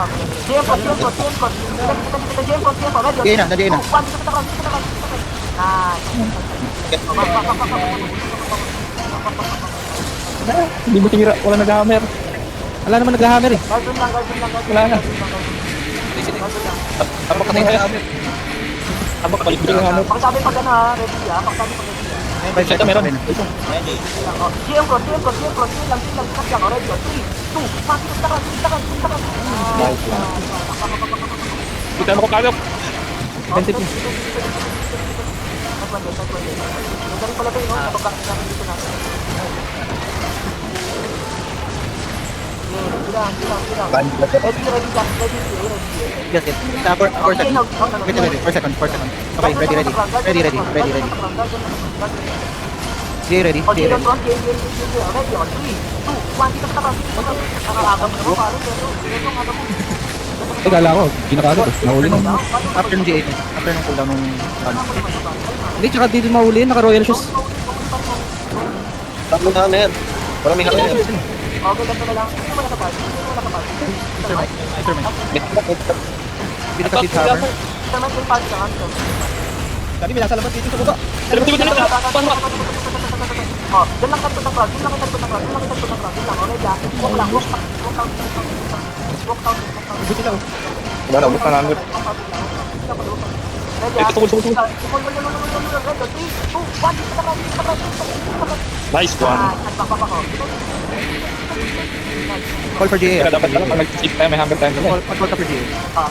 GM ko. Kita GM ko. Ready? Diyan na, nandiyan na. Hindi mo tinira, wala nag-hammer. Wala naman nag-hammer eh. Guard lang. Wala na. Tabak ka na yung hammer. Tabak, balik din yung hammer. Pakisabi pag ano ha, ready ha. Pakisabi pag ready ha. Ito meron. GM ko. Lang. Ready? 3, 2, 1, kita ka. Nice lang. Kita mo ko kagap. Defensive mo. Dari pala tayo, no? Kapag namin dito natin. Bilang. Ready. Yes. 4 seconds. Wait. 4 seconds. Okay, ready. Jay, ready. Ready, 3, 2, 1, kita ka. Nakakagam na mo, pare. Eh, kala ko, ginakagap eh. Nahuli na. After ng G8. After ng cooldown ng Hindi, tsaka dito mahuli, naka-royal shoes. Tatlong hammer. Maraming hammer. Okay, ganito na lang. Hindi mo nakapag. Hindi na kasi hammer. Termite yung party lang. Sabi, may nasa labas dito sa baba. Oh, dyan lang kato ng crowd. Dyan lang kato ng crowd. Okay, dyan. Walk lang. Walk out. Buti lang. Wala na, ubos na hammer. Ready, Ito, tungkol. Ready, 3, 2, 1, kita ka. Nice one. Call for GA. Kaya dapat lang, pag nag-skip tayo, may hammer tayo. Call ka for GA.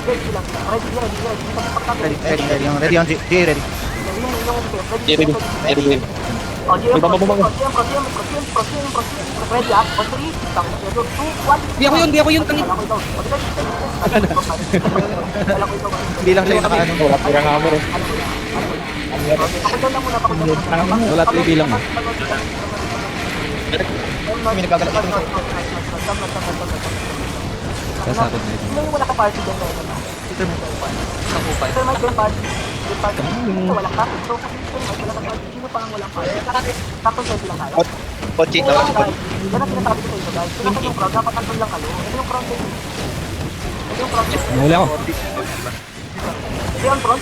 Ready lang. Ready. Ready on GA. Ready. Ready. Oh, GM, May bumabang. ready ah. 3, 2, 1. Di ako yun, tangin. Hindi lang siya yung nakaano. Wala pirang hammer eh. Wala tayo bilang ah. May nagkagalak dito. Sasakot na ito. Yung wala ka party dyan na ito. Termite yung party. Walang party. So, kasi termite, wala ka party. Sino pa ang walang party? Tapos pwede lang tayo. Kotse, nawala si Kotse. Yan ang sinasabi ko sa inyo guys. Kailangan yung crowd, dapat nandun lang kayo. Ito yung crowd din. Ito yung crowd din. Nahuli ako. Ito yung front.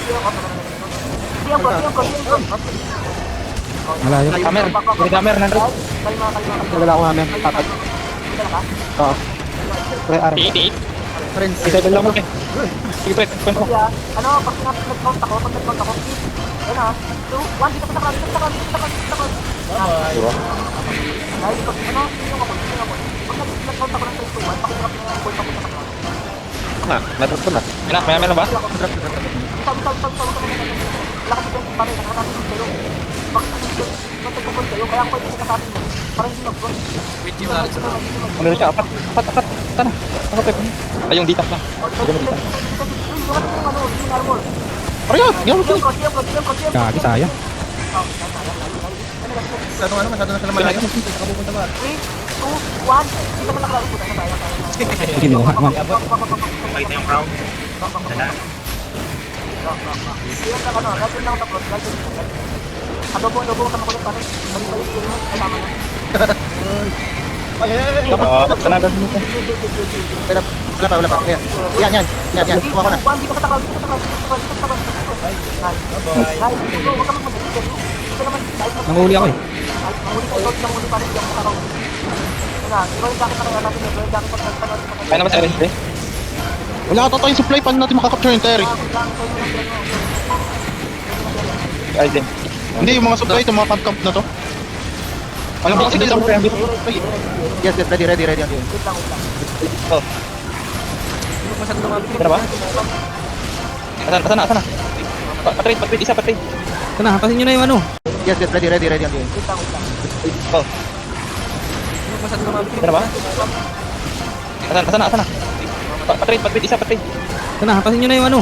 Malayo. Hammer. May hammer, nandun. Kalma. Wala akong hammer. Tapat. Oo. Pre, arm. Friends. Isa lang mo eh. Sige, pre. Kwento mo. Kaya, ano, pag nag-count ako, yan ah. 2, 1, dito ka sa crowd. Dahil pag ano, yung ako. Pag nag-count ako ng 3, 2, 1, pakirap na yung point ako sa crowd. Na, nadrop ko na. May hammer na ba? Sabi. Wala kasi dyan, pare, nakakatasin yung zero. Pag nag-point kayo, kaya ako pwede sa kasabi mo. Para hindi mag-point. Ano siya? Apat. Tana. Ako, pre. Ay, yung ditak lang. Ayan, yan mo. Kagi, sayang. Ano, masyado na sila malayo. Nakapupunta ba? 3, 2, 1. Dito ka lang laro po. Kinuha man. Pakita yung crown. Adobo ka makulit pare. Balik-balik yun. Ay, tama na. Sanagan mo ko. Wala pa. Yan. Kuha ko na. Dito ka sa crowd. Huwag ka mag-mag-mag. Nanguhuli ako eh. Nanghuli pare. Diyan mo sa crowd. Ikaw yung jacket na kaya natin. Ikaw yung jacket na kaya natin. Kaya naman sa rin, pre. Wala ata tayong supply. Paano natin makakapture yung Terry? Ay, din. Hindi, yung mga supply, itong mga camp na to. Alam mo kasi isang Yes. Ready on GA. Oh, Tara ba? Asan na? Patrade, isa patrade. Sana, hapasin nyo na yung ano. Yes. Ready on GA. oh. Tara ba? Asan na? Patrade, isa patrade. Sana, hapasin nyo na yung ano.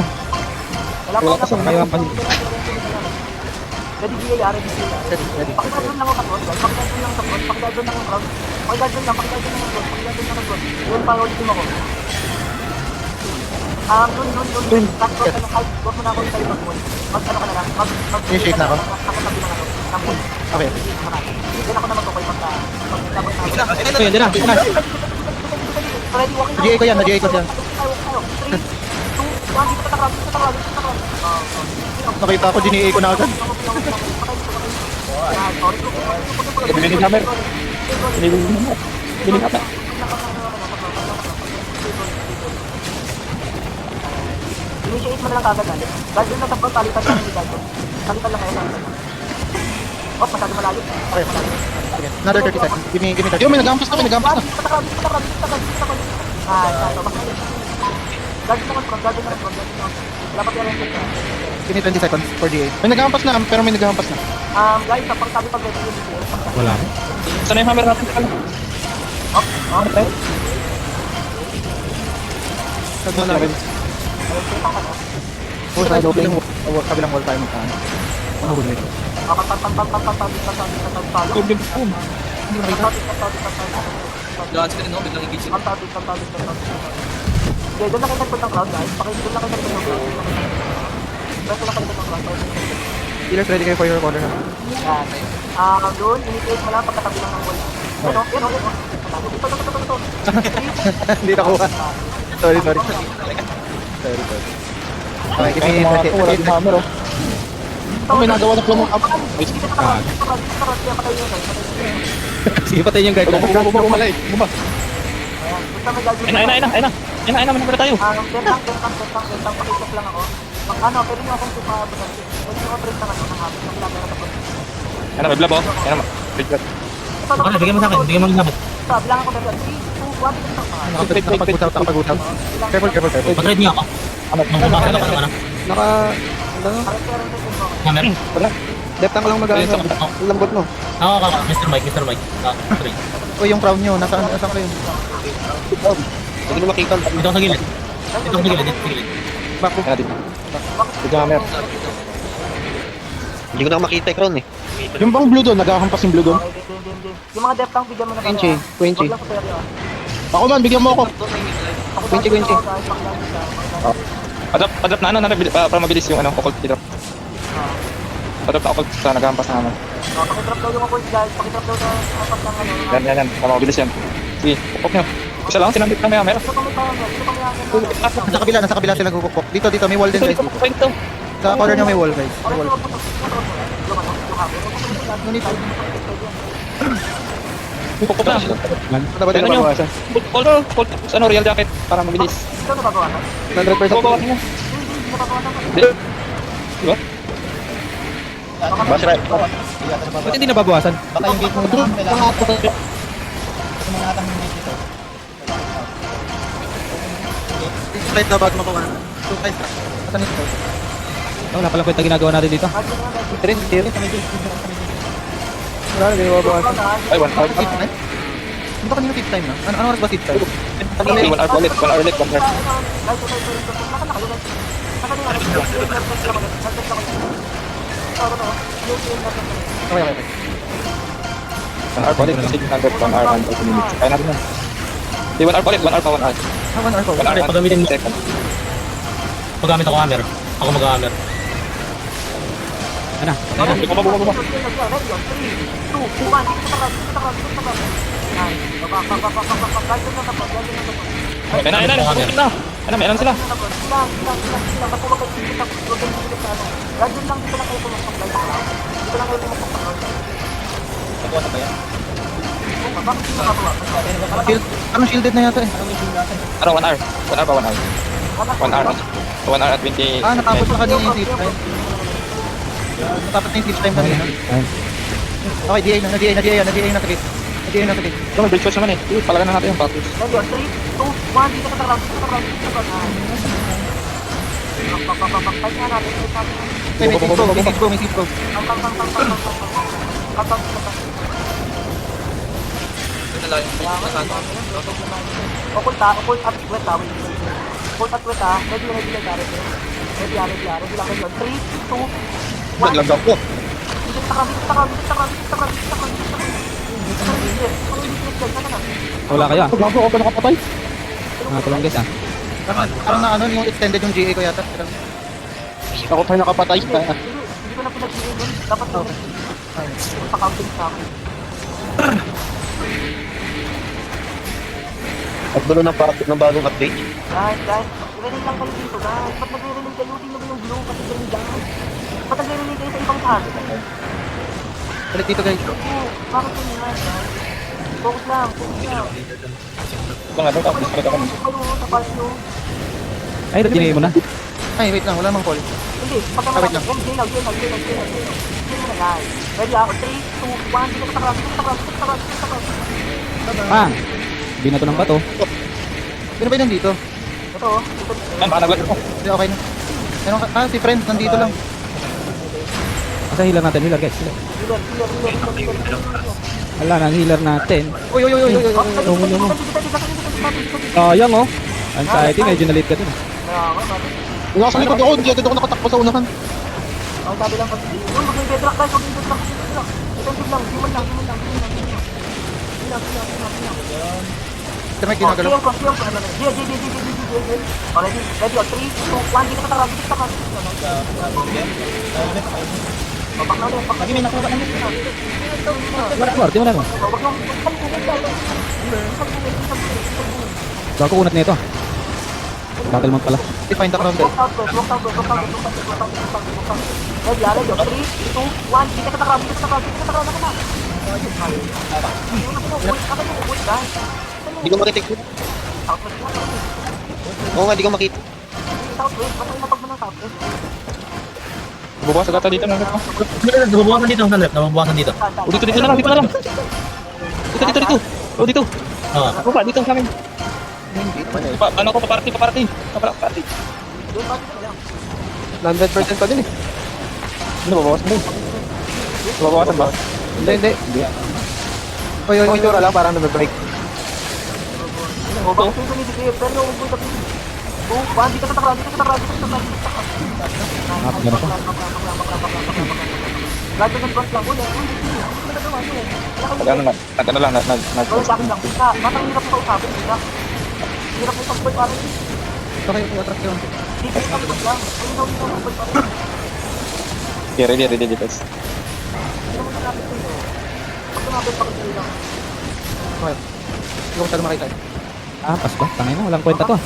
Wala pa sa kayo hapasin. Ready GA, ready GA. Ready. Pakidadon lang ako katron, guys. Pakidadon lang sa front. Pakidadon lang ang crowd. Pakidadon lang ang front. Yun, pa-roll ako. Dun. Tapos ka na kahit, huwag mo na ako yung tayo mag-wall. Mag-ano ka na lang. Initiate na ako? Nakatabi lang ako. Ng-wall. Okay. Diyan ako na mag-okay pagka. Ayun, dyan na. Ready, walking GA ko yan. Tayo. 3, 2, 1, dito ka takrag, dito ka takrag, dito ka takrag. Nakita ko, GA ko na agad. Binig hammer. Binig hammer. Initiate mo na lang kagad natin. Guard yun na tapos palitan lang ni Guard. Palitan lang kayo sa akin. Oh, masyado malayo. Okay. Another 30 seconds. Give me 30. Yo, may nagampas na, may nagampas na. Give me 20 seconds for GA. May nagampas na, pero may nagampas na. Guys, kapag sabi pag ready yung Wala. Sana yung hammer natin. Sag mo na rin. Kabilang wall tayo magkaan. Mahuli. Daan sila no, biglang i-kitchen. Okay, doon na kayo nagpunta ng crowd guys. Doon na kayo nagpunta ng crowd. Doon na kayo nagpunta ng crowd. Healers, ready kayo for your corner. Yan. Doon, initiate mo lang pagkatabi lang ng wall. Ito. Hindi nakuha. Sorry. Okay, give me 30. hammer, oh. Oh, may nagawa na plumong up. Sige, patayin yung guard. Bumalay, bumba. Ayun na, manamara tayo. Bentang, pakisap lang ako. Pwede nyo akong sumabunan. Pwede nyo ako trade ng hapon. Nakilala na tapos. Ayun na, may blab oh. Ayun na, may blab. Okay, bigyan mo sa akin, bigyan mo lang. Bilang ako meron. 3, 2, 1, Nakapag-utaw. Careful. Mag-read niyo ako. Naka... Hammer. Depth lang mag-ano. Lambot mo. Ako, Mr. Mike. Sorry. O yung crown nyo, nasaan kayo? Hindi na makita. Dito sa gilid. Dito sa gilid. Back ko. Ito hammer. Hindi ko na makita yung crown eh. Yung bang blue doon, nagkakampas yung blue doon. Yung mga depth lang, bigyan mo na Quincy. Huwag lang sa seryo. Ako man, bigyan mo ako. Quincy. Adapt na para mabilis yung occult dito. Adapt na occult sa naghampas na naman. Pakitrap daw yung mga points guys. Pakitrap daw na apat ng ano. Yan. Para mabilis yan. Sige, pupok nyo. Isa lang, sinambit na may hammer. Ito kami tayo. Nasa kabila sila kukukok. Dito, may wall din guys. Ito. Sa corner nyo may wall guys. May wall. Pupok na. Ano ba din Tingnan nyo. mabawasan? Cold, real jacket para mabilis. Ito na babawasan? 100%. Babawasan nyo. Hindi na babawasan. Diba? Bash right. Ba't hindi nababawasan? Baka yung gate mo na kailangan. Slide na bago makuha. 2 guys. Asan ito? Wala pala kwenta ginagawa natin dito. Tirin. Wala, hindi mabawasan. Ay, 1 hour. Hindi ba kanina tip time na? Ano oras ba tip time? 1 hour ulit. 1 hour ulit. 1 hour. Okay. 1 hour ulit. Kasi 100, 1 hour and 30 minutes. Kaya natin yan. Hindi, 1 hour ulit. 1 hour pa 1 hour. 1 hour 1 hour and Pagamitin mo. 30 seconds. Paggamit ako hammer. Ako mag-hammer. Ano? Bumaba. 3, 2, 1, Ayun na. Bumaba na. Ano, may alam sila. Anong shielded na yata eh? Ano, 1 hour. 1 hour pa 1 hour. 1 hour. 1 hour at 20. Natapos na kanina yung save time. Natapos na yung save time kanina. Okay, DA na sa gate. Ito, may bridge watch naman eh. Palagan na natin yung patos. 3, 2, 1, dito ka takrag. Okay, may save go. Occult at wet ah. Occult at wet ah. Ready lang. Ready lang. 3, 2, 1. Naglagap ko. Wala kaya. Gago ako pa nakapatay. Tulong guys ah. Parang na ano, yung extended yung GA ko yata. Ako tayo nakapatay. Hindi ko na pinag-iwi yun. Dapat yun. Pa-counting sa akin. At dulo ng bagong update. Guys. Relay lang kayo dito, guys. Ba't nagre-relay kayo? Tingnan mo yung blue kasi green dyan. Ba't nagre-relay kayo sa ibang side? Balik dito guys. Bakit yun nga, guys? Focus lang, focus lang. Bang, ano, tapos ka kami. Sa part nyo. Ay, dinay mo na. Ay, wait lang. Wala mang call. Hindi, pagka Wait lang. Game now, game now. Game na, guys. Ready ako? 3, 2, 1. Dito sa cross. Ah! Binato ng bato. Sino ba yung nandito? Ito, Yan, baka naglag ako. Hindi, okay na. Meron ka, si friend, nandito lang. Asa healer natin, healer guys. Healer. healer. Wala na, healer natin. Uy. Lumo. Sayang oh. Anxiety, medyo na-late ka dun. Wala sa likod ako, hindi agad ako nakatakbo sa unahan. Ang sabi lang kasi, yun, mag-bedrock guys, mag-bedrock. Defensive lang, human lang. Ito may ginagalaw. Already, ready, 3, 2, 1, dito ka tarap, dito ka. Babak na ulit, Lagi may nakuha ng Swerte mo na no. babak na Bago kunat nito. Battle mount pala. Define the crowd. Walk out. Ready, ready, 3, 2, 1, dito ka tarap, na ka na. Hindi ko makita. Oo nga, hindi ko makita. Southwest, patay na pag mo ng Southwest. Bubukas agad dito na. Nababawasan dito, Sandrep. Nababawasan dito. O dito na lang, dito na lang. Dito. O dito. Ah, Ako pa, dito sa amin. Ano ko, paparty. Paparty. Yun, bakit na lang? 100% pa din eh. Ano, babawasan din. Babawasan ba? Hindi. Uy, tura lang, parang nag-break. O, bakit yung pinibigay? Pero yung punta pinibigay. 2, 1, dito ka tarap. Gano'n pa. Lahat ng advance lang. Uy, Ano lang, Wala sa akin lang. Matang hirap ko kausapin. Hirap ko sa parang Ito kayo yung attraction. dito sa kapit lang. Ayun na parang. Yeah, ready, guys. Hindi naman malapit sa'yo. Pag lumapit pa kayo lang. Okay. Hindi ko masyado makita. Pas ba? Tangay na, walang kwenta to ah.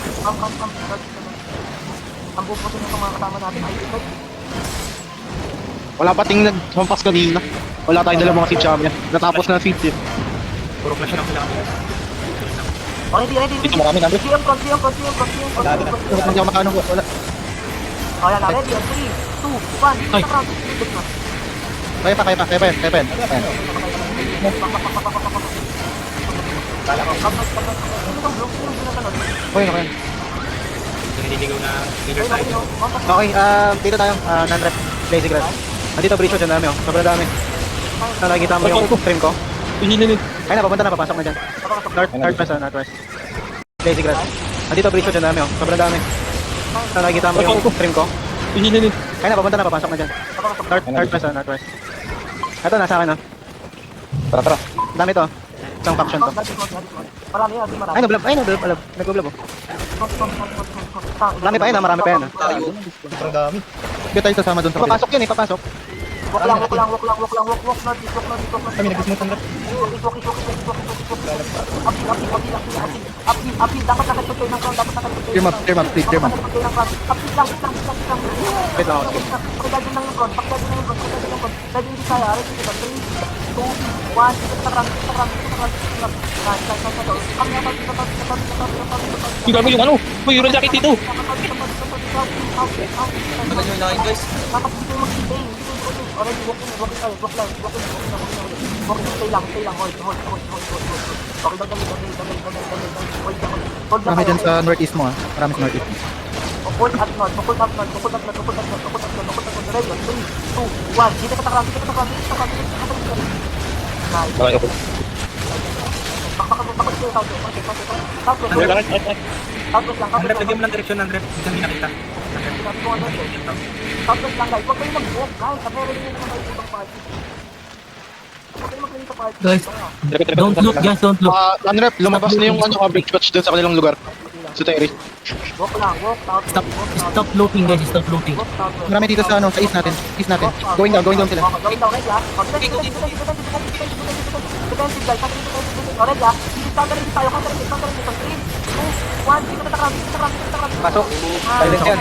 Ang pupusin ng mga kasama natin ay ito. Wala pating naghampas kanina. Wala tayong dalang mga seat champion. Natapos na seat eh. Ready. Dito marami na. CM front. Hindi ako makaano. Wala. O yan na, ready. 3, 2, 1. Ay. Kaya pa. Ayan. Okay. Okay, dito tayo. Non-rep. Lazy grass. Nandito bridge dyan dami oh. Sobrang dami. Nakikita mo yung stream ko. Ay na, papunta na, papasok na dyan. Northwest. Lazy grass. Nandito bridge dyan dami oh. Sobrang dami. Nakikita mo yung stream ko. Ay na, papunta na, papasok na dyan. Northwest. Ito, nasa akin oh. Tara. Dami to. Isang faction to. Marami yan, marami. Ay, nag-blob oh. Dami pa yun ah, marami pa yan ah. Hindi tayo sasama dun sa papasok yun eh, papasok. Walk lang. Kami nag-smooth ang Up, dapat nakatipid kayo ng crown, Clear map, please, clear map. Wait lang ako. Pakidagin lang yung crown. Dahil hindi kaya, ready kita. 3, 2, 1, Tingnan mo yung ano. Uy, yung jacket dito. dapat dito yung mag-stay. Already, walk lang. Hold. Okay, dali. Hold Marami dyan sa northeast mo ah. Marami sa northeast. Hold at north. Ready, 3, 2, 1. Dito ka takram. Nice. Okay. Bakit kayo Southwest lang. Lagyan mo ng direksyon, Sandrep. Hindi nakita. Southwest lang guys. Huwag kayo mag-walk guys. Meron nyo naman kayo ibang party. Huwag kayo mag-walk sa party. Guys, don't look, guys, don't look. Unrep, lumabas na yung bridge patch dun sa kanilang lugar. Sa Terry. Walk lang. Walk southwest. Stop looking, guys, stop looking. Walk southwest. Marami dito sa ano, sa east natin. Going down sila. Going down, ready ah. Defensive guys. Already ah. Hindi tayo. Counter. 1, dito na takram, dito na takram. Pasok. Silence yan.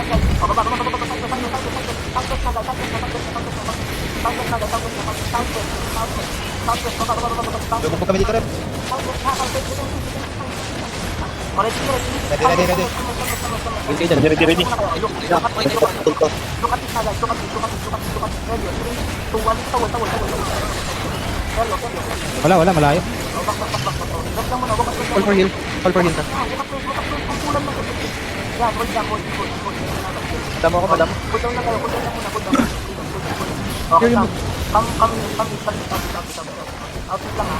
Lubog kami dito, Rep. Ready. Ready. Wala, malayo. Call for heal. Call for heal ka. Madamo ako, madamo. Okay, kami. Outfit lang ha.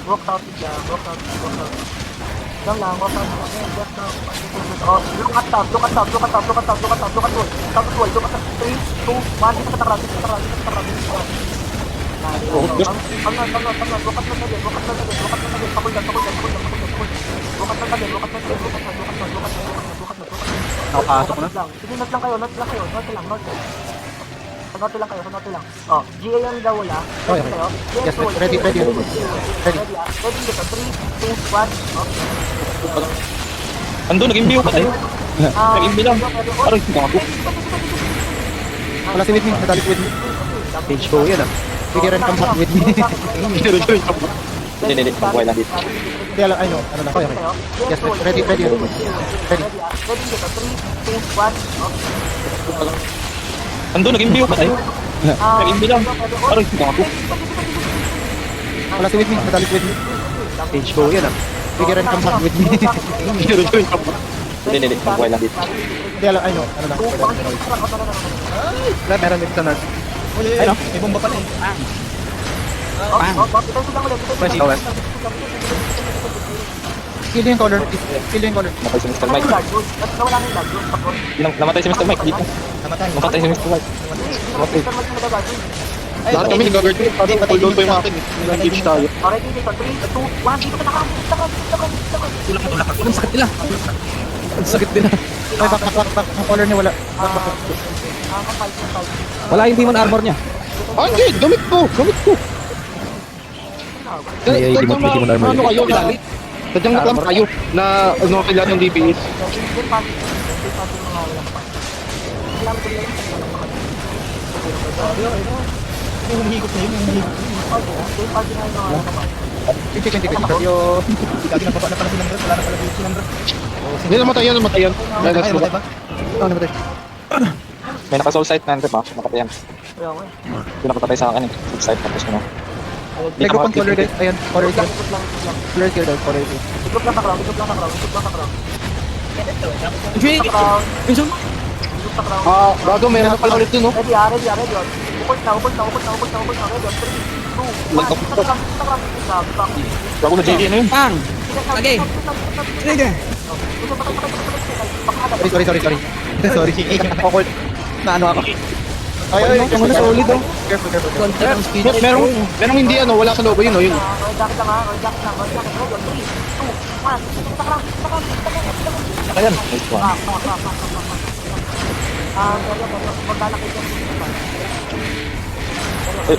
Walk out lang. Lang lang, walk out lang. Oh, look at top. Look at wall. Top wall, look at 3, 2, 1, dito ka takrab. Nakapasok na. Sige, not lang kayo. Norte lang. Oh, GA yan daw wala. Okay. Yes, ready. Ready dito, 3, 2, 1. Ando, nag-imbio ka tayo. Nag-imbio lang. Aray, gago. Wala si with me. Nadalik with me. Page go yan ah. Figure and come back with me. Hindi. Magbuhay lang dito. Hindi alam, ano lang. Okay. Yes, ready. Ready dito, 3, 2, 1. Ando, nag-imbio ka tayo. Nag-imbio lang. Aray, gago. Wala si with me. Nadalik with me. Page go yan ah. Figure and come back with me. Hindi. Magbuhay lang dito. Hindi alam, ano lang. Meron dito sa nurse. Ayun, may bomba pala eh. West, west. Kill yung color. Namatay si Mr. Mike. Namatay si Mr. Mike dito. Namatay si Mr. Mike. Lahat kami nag-guard ko. Sabi ko, hold on pa yung akin. Nag-engage tayo. Alright, dito, 3, 2, 1, dito ka takram. Ang sakit nila. Ang sakit din. Ay, back. Ang color niya wala. Wala yung demon armor niya. Hindi, gamit ko. Ay, demon armor. Ano kayo? Sadyang naklam kayo na kailangan ng DPS. Yo. Hindi, namatay yan. Let's go. Namatay. May naka-soul sight na Rep, nakatay yan. Yung nakatay sa akin eh. Soul sight tapos ano. May group ang color guys. Ayan, color kill. Color kill daw, color kill. Ikot lang sa crown. Bago, meron na pala ulit dun, no? Ready. Upult na. Ready, 3, 2, 1, Bago na JD, ano yun? Pang! Lagi! Sige! Sorry. Sorry. Awkward. Na ano ako. Ay, yung una solid oh. Careful. Konti ang speed. Merong hindi wala sa lobo yun, no? Yun. Jacket lang. Ready, 3, 2, 1. Ayan, nice one.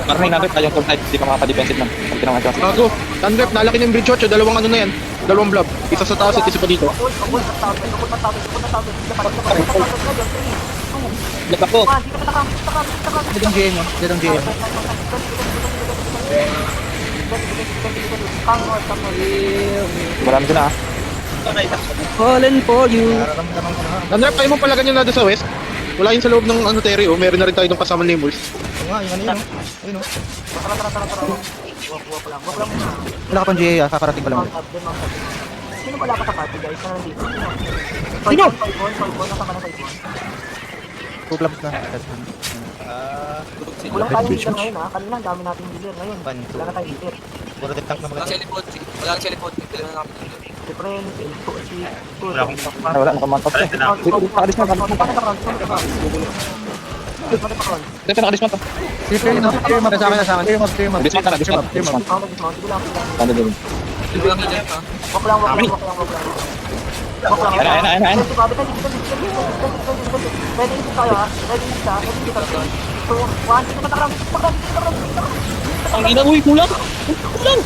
Parang nainagad tayong soul sight. Hindi ka makapa-defensive lang. Pag tinawag ka. Bago, Andrep, nalaki ng bridge watch, dalawang ano na yan. Dalawang blob. Isa sa taas at isa pa dito. Lagak ko. Dead ang GM. Marami ko na ah. Fallen for you. Andrep, kayo mo pala ganyan na doon sa west. Wala yun sa loob ng tereo. Meron na rin tayo ng kasama ni Moors. Wala ka pang GA kakarating pa lang. Sino wala ka sa party guys? Na nandito? Sino? Nasa ka na 5-1? Two clubs na. Kulang tayong dealer ngayon ha. Kanina ang dami nating dealer ngayon. Wala na tayong dealer. Si Pren, si Wala, nakamantas eh. Nakadis na. Dito nakadismount ah. Clear mo. Sa akin. Dismount na. Tanda din. Wak lang. Ayan. Ready dito tayo ha. Ready dito. 1, dito ka takram. Ang ina, uy, kulang. Kulang.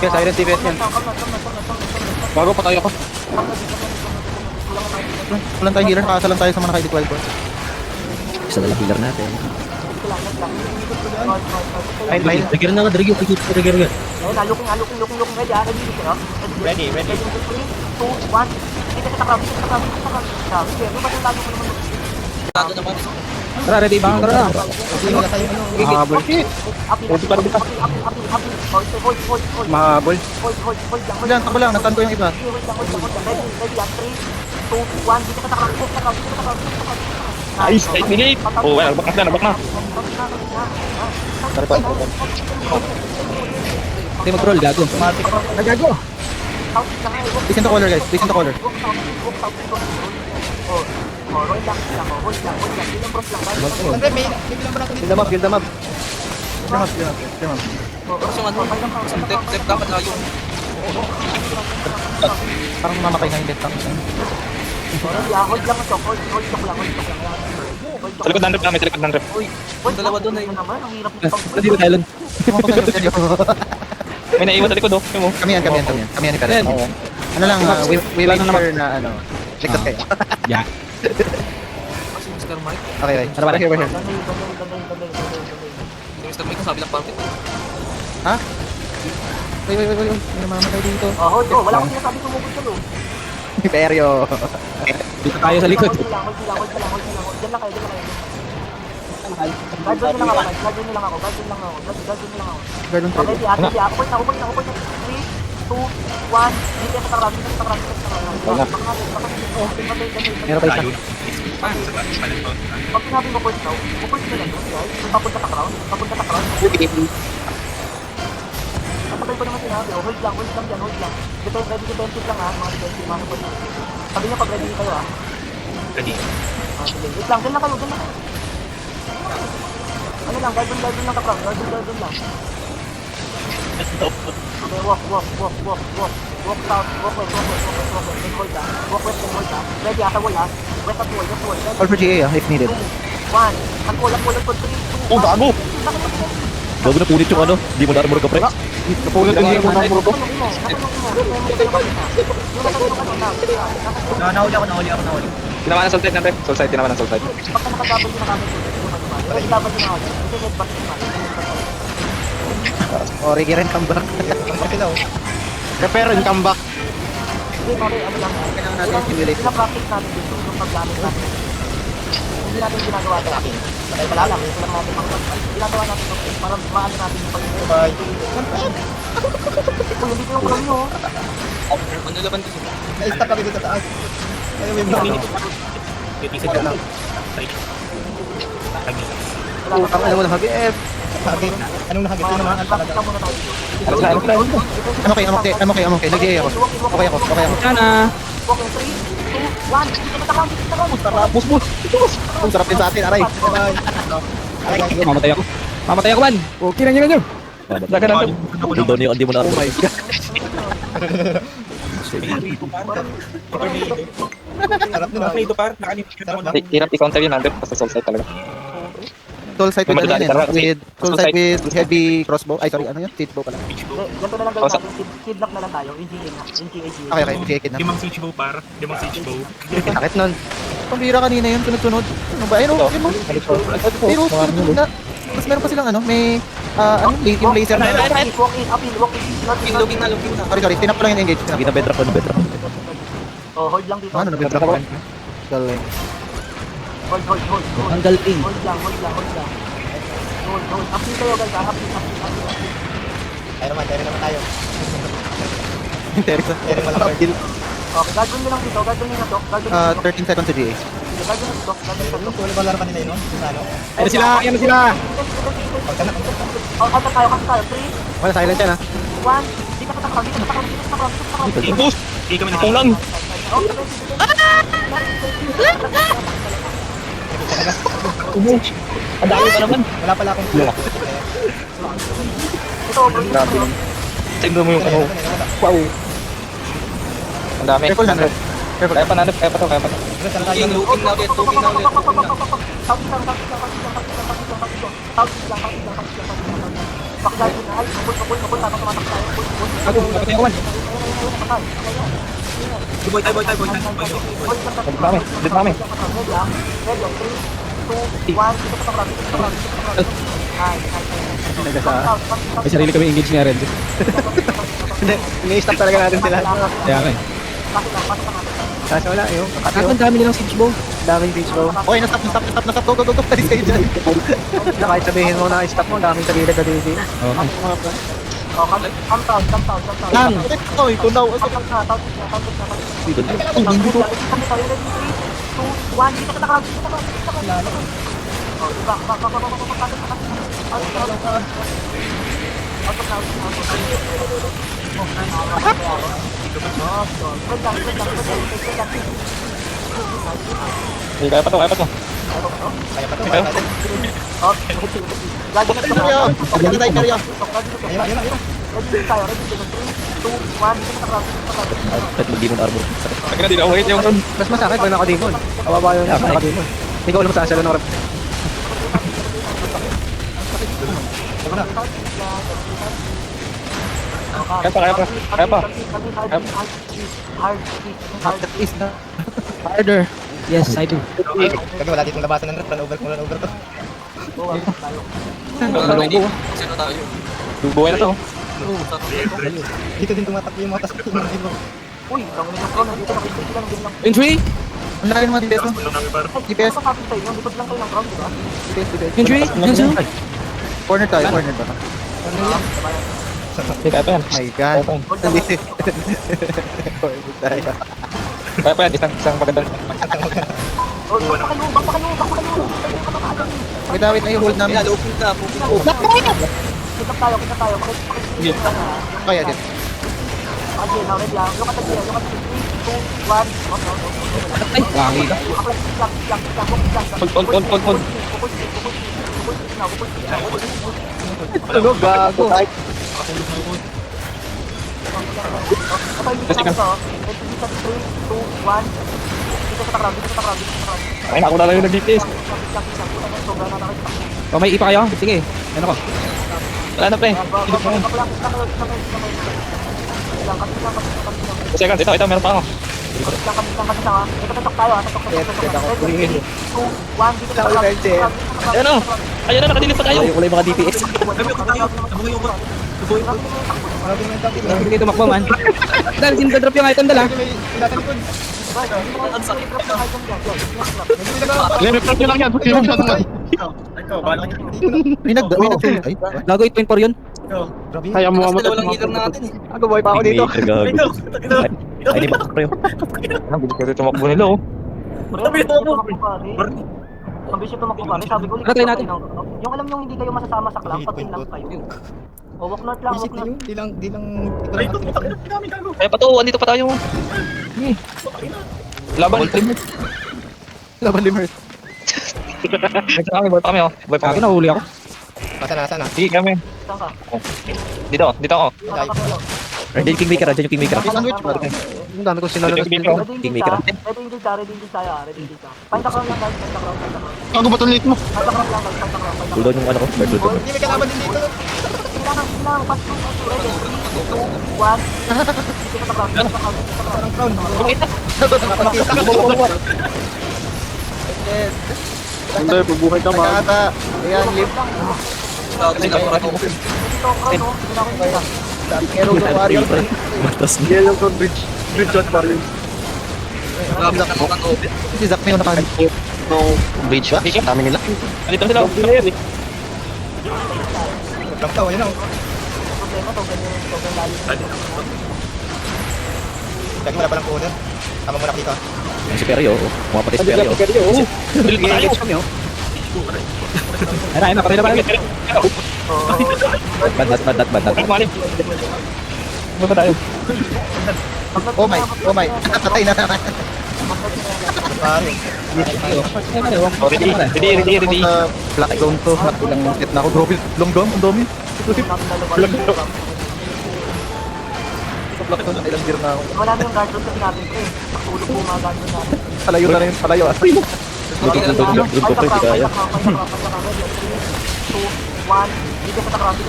Okay, Siren TPS yan. Bago patay ako. Walang tayong healer, kakasalan tayo sa mga naka-12 ko. Isa na lang healer natin. Ay, Trigger na nga, trigger. Ready. 3, 2, 1. Kita sa takram. Tara, ready ba? Tara. mahabol. Mahabol. Diyan, takbo lang, natan ko yung iba. Nice, nice minute. Oh, well, back na. Hindi mag-roll, gago. Gago. Listen to caller, guys. Listen to caller. Build them up, build them up. Parang mamatay na yung death tank. Sa likod ng rep namin, sa likod ng rep. Dalawa doon ay naman, ang hirap nito. Hindi ba Thailand? May naiwan sa likod, oh. Yung mo. Kami yan ni Pérez. Ano lang, we make sure na ano, ligtas kayo. Yeah. Okay. Ano ba? We're here. Mr. Mike, sabi lang party. Ha? Wait. May namamatay dito. Wala akong sinasabi tumugod sa loob. Peryo. Dito tayo sa likod. Hold lang. Diyan lang kayo. Guard nyo lang ako. Garden Okay, trade. di ako. Point na. 3, 2, 1. Dito sa takrami. Meron pa isa. Pag sinabi mo point now, point na lang yun, guys. Papunta sa crown. Kapag ko naman sinabi, hold lang dyan. Defensive lang ha, mga point. Sabi niya pag ready kayo ha. Ready. Sige, wait lang, dyan lang kayo. Ano lang, guard lang ka, guard lang. Okay, walk south, walk west, then hold ha. Walk west, then hold ha. Ready ha, sa wall ha. West at wall. Call for GA if needed. 1. Ang wall, 3, 2, 1. Oh, gago! Bago na punit yung ano, di mo na-armor ka, pre. Napulot yung GA mo na puro ko. Nahuli ako. Tinamaan ng soul side ng rep. Soul side, tinamaan ng soul side. Pagka nakadouble din na kami, kasi laban din ako. Kasi headbutt din naman. Oh, Ricky rin comeback. Prepare and come back. Hindi, pare, ano lang. Kailangan natin simulate. Pinapractice natin dito yung paggamit natin. Hindi natin ginagawa dati. Kaya wala lang, ito lang natin ginagawa natin ito para maano natin yung pag-ibig. Kung hindi ko yung kulang nyo. Ano laban dito? Ang alam mo na hagi. Anong nakagit yun naman? Practice ka muna tayo. I'm okay. Nag-GA ako. Okay ako. Sana. Okay, 3, 2, 1. Dito na takang. Ang sarap din sa atin, aray. Mamatay ako man. Okay lang nyo. Daga ng rep. Hindi mo na. Oh my God. Hirap i-counter yun ng rep, basta soul side talaga. Soul side with ano yun, soul side with heavy crossbow. Ay, sorry, ano yun? Seed bow pala. Ganito na lang gawin natin. Kidnap na lang tayo. Okay, GA kid na. Limang siege bow. Sakit nun. Pambira kanina yun, sunod-sunod. Ano ba? Ayun, yun mo. Pero, sunod-sunod na. Tapos meron pa silang ano, may, yung laser na. Walk in, up in. Looking na. Sorry, tinap ko lang yung engage. Hindi na bedrock ko, Oh, hold lang dito. Ano, nabibra ko. Galing. Hold. Ang galing. Hold lang. Hold. Up in kayo guys, up in. Teresa. Okay, gagawin nyo lang dito, 13 seconds to GA. Lagi na dito. Lagi na dito. Tuloy ba laro kanina yun? Ano? Ayan na sila, ayan na sila. Kanta tayo. 3, Wala, silent yan ha. 1. Di ka tatakram. Di ka tatakram. Di ka tatakram. Di ka tatakram. Boost! Hindi kami nagpong lang. Ang dami pa naman. Wala pala akong clue. Ito, bro. Tingnan mo yung ano. Wow. Ang dami. Careful, 100. Careful. Kaya pa nanap, kaya pa to, kaya pa to. Looking na ulit, looking na ulit. Gago, napatay ako man. Boy, tayo. Dami, dami. May sarili kami engage niya rin. Hindi, ini-stop talaga natin sila. Kaya nga eh. Kasi wala, yun. Ako ang dami nilang siege bow. Daming beach bow. Okay, na-stop. Go. Talis kayo dyan. Na kahit sabihin mo na stop mo, daming sa gilid na dito. Okay. Lang! Oy, tunaw. Kaya pa to, kaya pa to. Kaya. Hindi mo arbor. Kaya din ako hit yung ron. Mas masakit pag naka-demon. Kawawa yun naka-demon. Hindi ko alam saan sila norap. Kaya pa. Is na. Harder. Yes, I do. Kami wala ditong labasan ng run over to. Malunggo. Sino tayo? Bubuhay na to. Dito din tumatakbo yung mga tasok ng dito. Uy, kami ng crown, nandito na kayo lang din lang. Entry! Ang laki ng mga DPS mo. DPS. Ano sabi sa'yo? Likod lang kayo ng crown, di ba? Entry! Yan sila. Corner tayo, corner ba? Kaya pa yan. My God. Nandito. Corner tayo. Kaya pa yan, isang magandang. Oh, back pa kayo. Wait na yung hold namin. Looking na. Kita tayo. Kaya din. Again, now ready lang. Yung katagyan, 3, 2, 1. Ay, wangi ka. Hold. Ano, gago. Ay, ako na lang yung nag-DPS. O, may ipa kayo? Sige. Ano ko? Wala na, pre. Second, ito, meron pa ako. Ayun na, nakadilim pa tayo. Ayaw ko lang yung mga DPS. Hindi tumakbo man. Dahil sinadrop yung item dala. I-report nyo lang yan. Rinag. Ay, Gago 8.4 yun. Kaya mo Mas dalawa lang healer natin eh. ako boy pa ako dito. Ay, di ba? Pre. Bilis kasi tumakbo nila, oh. Mabilis yung tumakbo pare. Sabi ko, Ano try natin? yung alam yung hindi kayo masasama sa club, pag lang kayo. O, walk north lang, walk north. Di lang. Kaya pa to, andito pa tayo. Laban. Laban limers. Nagsa kami, boy pa kami, oh. Boy pa Gago, kami. nahuli ako. Nasaan? Sige, kami. Saan ka? Dito ako. Diyan yung Kingmaker, diyan yung Kingmaker. Sandwich. Ang dami kong sinalo. Ready indeed ka. Find the crown lang guys, find the crown. Ako ba itong late mo? Find the crown lang guys, find the crown. Cooldown yung ano ko, first cooldown. Hindi may kalaban din dito. Kailangan, pass through, ready. 3, 2, 1. Dito sa crown. Hindi, bubuhay ka man. Kata. Ayan, lift. Dito, crown, oh. Kailangan nila. Hero ng warrior. Yan yung front bridge. Bridge shot pa rin. Grabe na kami ang open. Si Zack na yung nakalit. Bridge ba? Dami nila. Andito sila, oh. Drop tayo, yun ako. Problema to, ganyan layo. Lagi wala palang corner. Tama mo na dito. Si Perio, pumapatay si Perio. Engage kami oh. Ayun na, patay na pala. Bad. Basta tayo. Oh my. Patay na. Pare. Ready. Black zone to. Ilang hit na ako. Grabe. Long dome. Ang dami. Black zone. Ilang gear na ako. Wala na yung guard doon kasi natin pre. Pagtulog po mga guard doon natin. Palayo na rin. Palayo ah. Dugtog ko, hindi kaya. 2, 1. Dito sa takrami.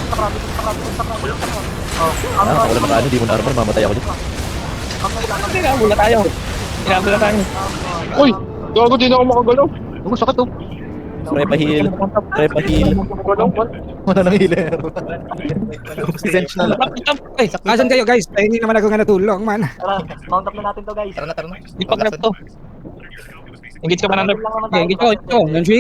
Wala makaano, di mo na armor, mamatay ako dito. Inabula tayo. Uy! Gago din ako makagalaw. Oh, sakit oh. Try pa heal. Wala nang healer. Si Zench na lang. Ay, asan kayo guys? Ay, hindi naman ako nga natulong man. Tara, mount up na natin to guys. Tara na. Di pa grab to. Engage ka ba ng rep? Engage ko. Nancy.